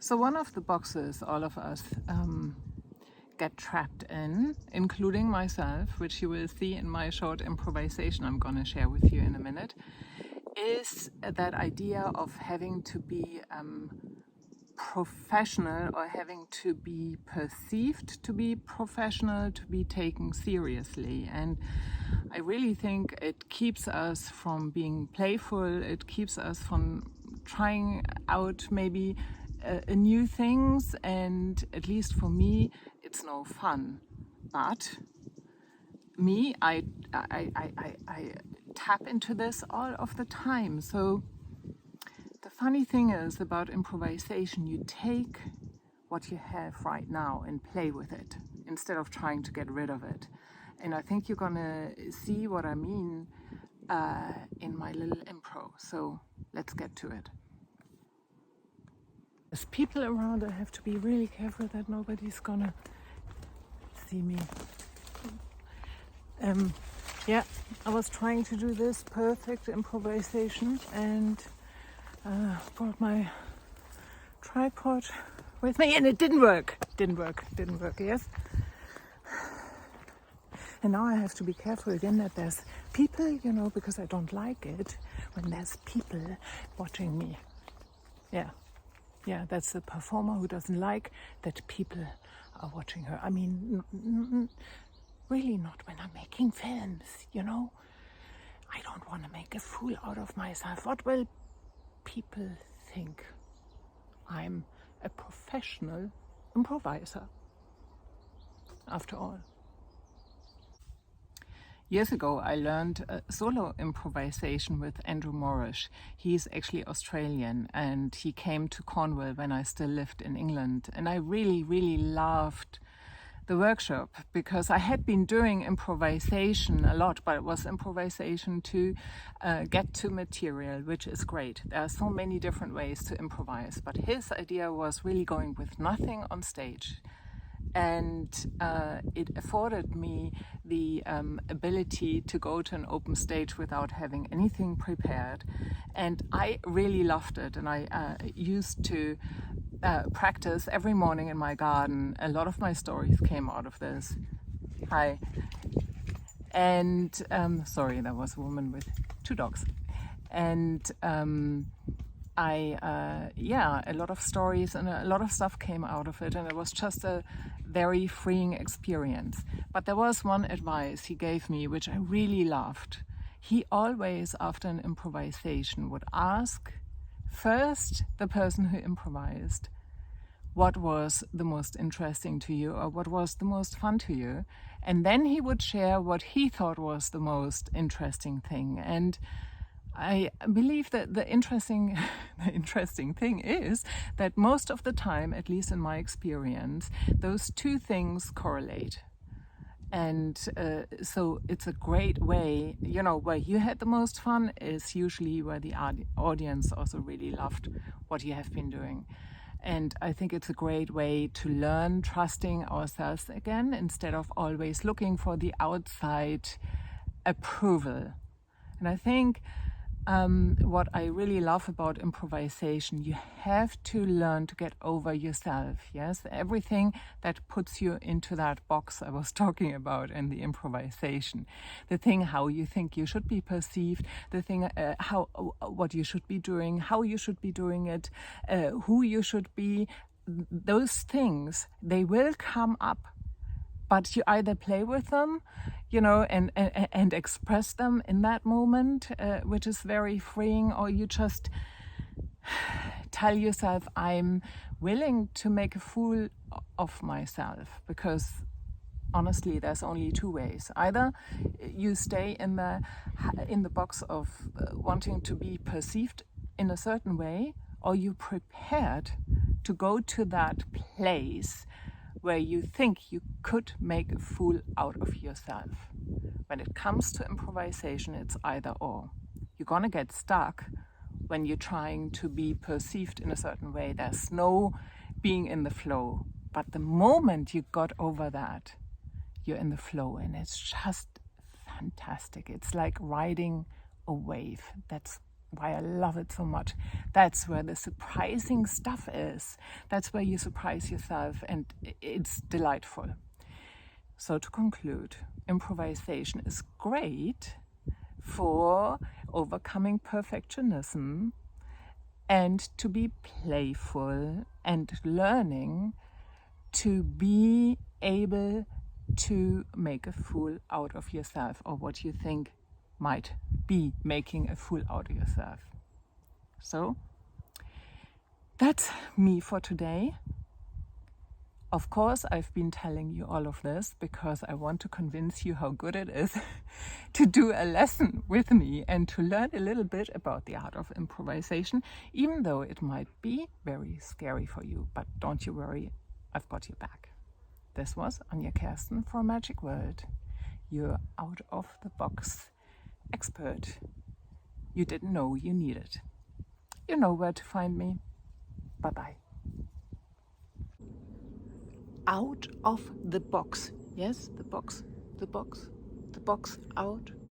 So one of the boxes all of us get trapped in, including myself, which you will see in my short improvisation I'm going to share with you in a minute, is that idea of having to be professional, or having to be perceived to be professional, to be taken seriously. And I really think it keeps us from being playful, it keeps us from trying out maybe new things, and at least for me it's no fun. But me, I tap into this all of the time. So the funny thing is about improvisation, you take what you have right now and play with it instead of trying to get rid of it. And I think you're gonna see what I mean in my little impro. So let's get to it. There's people around, I have to be really careful that nobody's gonna see me. Yeah, I was trying to do this perfect improvisation and brought my tripod with me, and it didn't work, yes. And now I have to be careful again that there's people, because I don't like it when there's people watching me. Yeah, that's the performer who doesn't like that people are watching her. I mean, really not when I'm making films, I don't want to make a fool out of myself. What will people think? I'm a professional improviser, after all. Years ago, I learned solo improvisation with Andrew Morrish. He's actually Australian, and he came to Cornwall when I still lived in England. And I really, really loved the workshop because I had been doing improvisation a lot, but it was improvisation to get to material, which is great. There are so many different ways to improvise, but his idea was really going with nothing on stage. And it afforded me the ability to go to an open stage without having anything prepared. And I really loved it. And I used to practice every morning in my garden. A lot of my stories came out of this. Hi. And sorry, there was a woman with 2 dogs. And a lot of stories and a lot of stuff came out of it, and it was just a very freeing experience. But there was one advice he gave me which I really loved. He always, after an improvisation, would ask first the person who improvised what was the most interesting to you, or what was the most fun to you, and then he would share what he thought was the most interesting thing. And I believe that the interesting thing is that most of the time, at least in my experience, those two things correlate. And so it's a great way, where you had the most fun is usually where the audience also really loved what you have been doing. And I think it's a great way to learn trusting ourselves again, instead of always looking for the outside approval. And I think what I really love about improvisation, you have to learn to get over yourself. Yes, everything that puts you into that box I was talking about in the improvisation, the thing how you think you should be perceived, the thing what you should be doing, how you should be doing it, who you should be, those things, they will come up. But you either play with them, and express them in that moment, which is very freeing, or you just tell yourself, I'm willing to make a fool of myself, because honestly, there's only 2 ways. Either you stay in the box of wanting to be perceived in a certain way, or you're prepared to go to that place where you think you could make a fool out of yourself. When it comes to improvisation, it's either or. You're gonna get stuck when you're trying to be perceived in a certain way. There's no being in the flow. But the moment you got over that, you're in the flow, and it's just fantastic. It's like riding a wave. That's why I love it so much. That's where the surprising stuff is. That's where you surprise yourself, and it's delightful. So to conclude, improvisation is great for overcoming perfectionism and to be playful and learning to be able to make a fool out of yourself, or what you think might be making a fool out of yourself. So that's me for today. Of course, I've been telling you all of this because I want to convince you how good it is to do a lesson with me and to learn a little bit about the art of improvisation, even though it might be very scary for you. But don't you worry, I've got your back. This was Anja Kersten for Magic World, your out-of-the-box expert you didn't know you needed. You know where to find me. Bye-bye. Out of the box. Yes, the box out